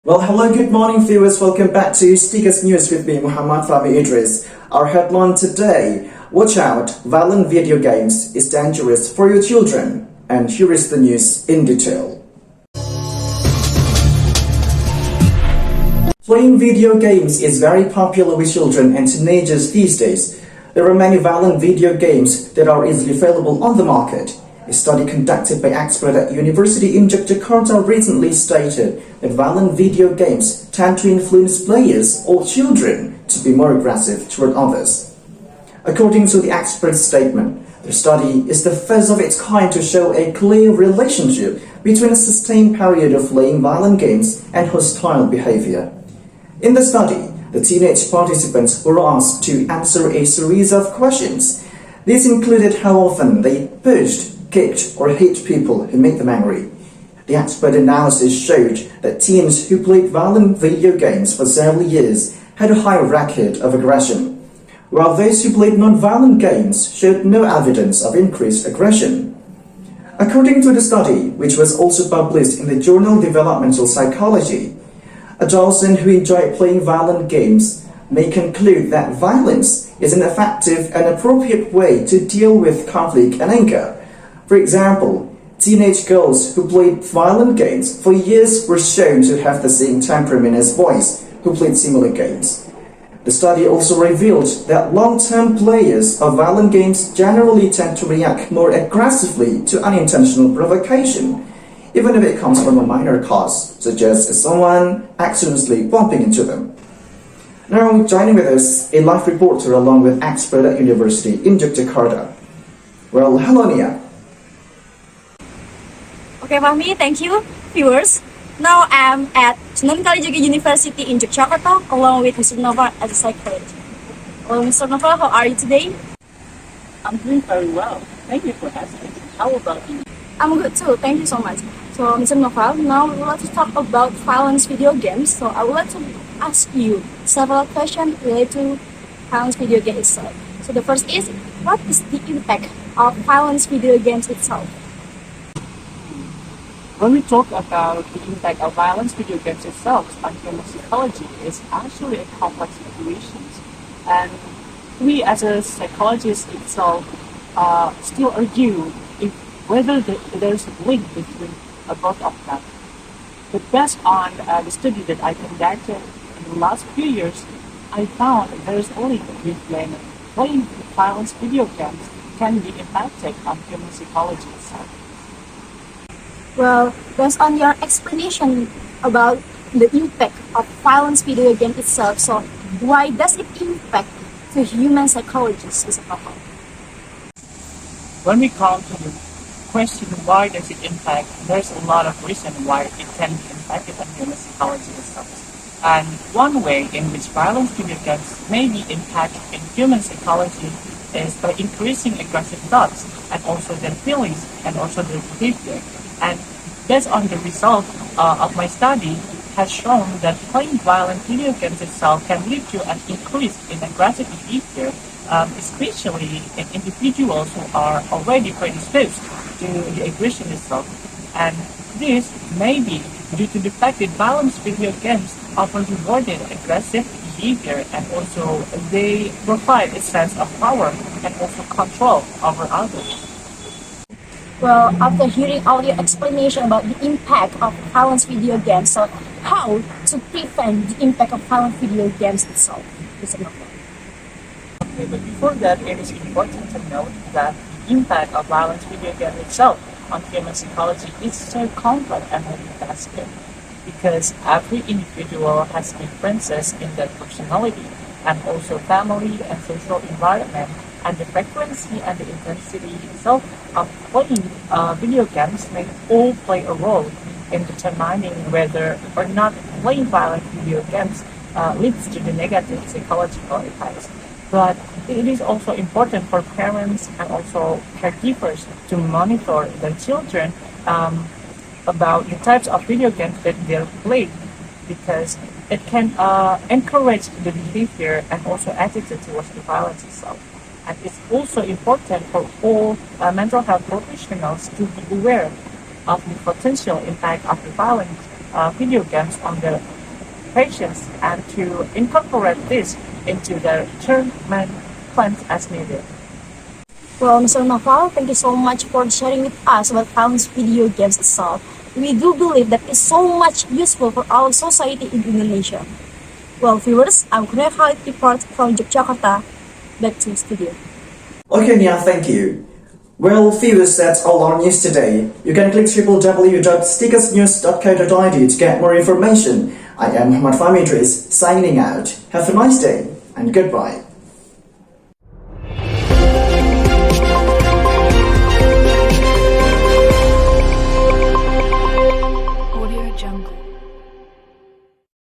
Well, hello, good morning, viewers. Welcome back to Stickers News with me, Muhammad Fahmi Idris. Our headline today: watch out, violent video games is dangerous for your children. And here is the news in detail. Playing video games is very popular with children and teenagers these days. There are many violent video games that are easily available on the market. A study conducted by experts at University in Jakarta recently stated that violent video games tend to influence players or children to be more aggressive toward others. According to the expert's statement, the study is the first of its kind to show a clear relationship between a sustained period of playing violent games and hostile behavior. In the study, the teenage participants were asked to answer a series of questions. These included how often they pushed, kicked, or hit people who made them angry. The expert analysis showed that teens who played violent video games for several years had a high record of aggression, while those who played non-violent games showed no evidence of increased aggression. According to the study, which was also published in the journal Developmental Psychology, adults who enjoy playing violent games may conclude that violence is an effective and appropriate way to deal with conflict and anger. For example, teenage girls who played violent games for years were shown to have the same temperament as boys who played similar games. The study also revealed that long-term players of violent games generally tend to react more aggressively to unintentional provocation, even if it comes from a minor cause, such as someone accidentally bumping into them. Now, joining with us, a live reporter along with expert at University in Jakarta. Well, hello, Nia. Okay, Fahmi, thank you, viewers. Now I'm at Sunan Kalijaga University in Jakarta along with Mr. Noval as a psychologist. Hello, Mr. Noval, how are you today? I'm doing very well. Thank you for asking. How about you? I'm good too, thank you so much. So, Mr. Noval, now we would like to talk about violence video games. So I would like to ask you several questions related to violence video games itself. So the first is, what is the impact of violence video games itself? When we talk about the impact of violence video games itself on human psychology, it's actually a complex situation. And we as a psychologist itself still argue whether there's a link between both of them. But based on the study that I conducted in the last few years, I found there is a link between playing violence video games can be impacted on human psychology itself. Well, based on your explanation about the impact of violence video game itself, so why does it impact the human psychologists as a whole? When we come to the question why does it impact, there's a lot of reasons why it can be impacted on human psychology itself. And one way in which violence video games may be impacted in human psychology is by increasing aggressive thoughts and also their feelings and also their behavior. And based on the result of my study has shown that playing violent video games itself can lead to an increase in aggressive behavior, especially in individuals who are already predisposed to the aggression itself. And this may be due to the fact that violence video games often rewarded aggressive behavior, and also they provide a sense of power and also control over others. Well, after hearing all your explanation about the impact of violence video games, so how to prevent the impact of violent video games itself? Okay, but before that, it is important to note that the impact of violence video game itself on human psychology is so complex and multifaceted, because every individual has differences in their personality and also family and social environment, and the frequency and the intensity itself of playing video games may all play a role in determining whether or not playing violent video games leads to the negative psychological effects. But it is also important for parents and also caregivers to monitor their children about the types of video games that they're playing, because it can encourage the behavior and also attitude towards the violence itself. And it's also important for all mental health professionals to be aware of the potential impact of the violent video games on the patience and to incorporate this into their treatment plans as needed. Well, Mr. Naval, thank you so much for sharing with us about Violence video games itself. We do believe that it's so much useful for our society in Indonesia. Well, viewers, I'm Kurnia Khalid report from Yogyakarta. Back to the studio. Okay, Nia, thank you. Well, viewers, that's all our news today. You can click www.stickersnews.co.id to get more information. I am Muhammad Fahmi Idris, signing out. Have a nice day, and goodbye.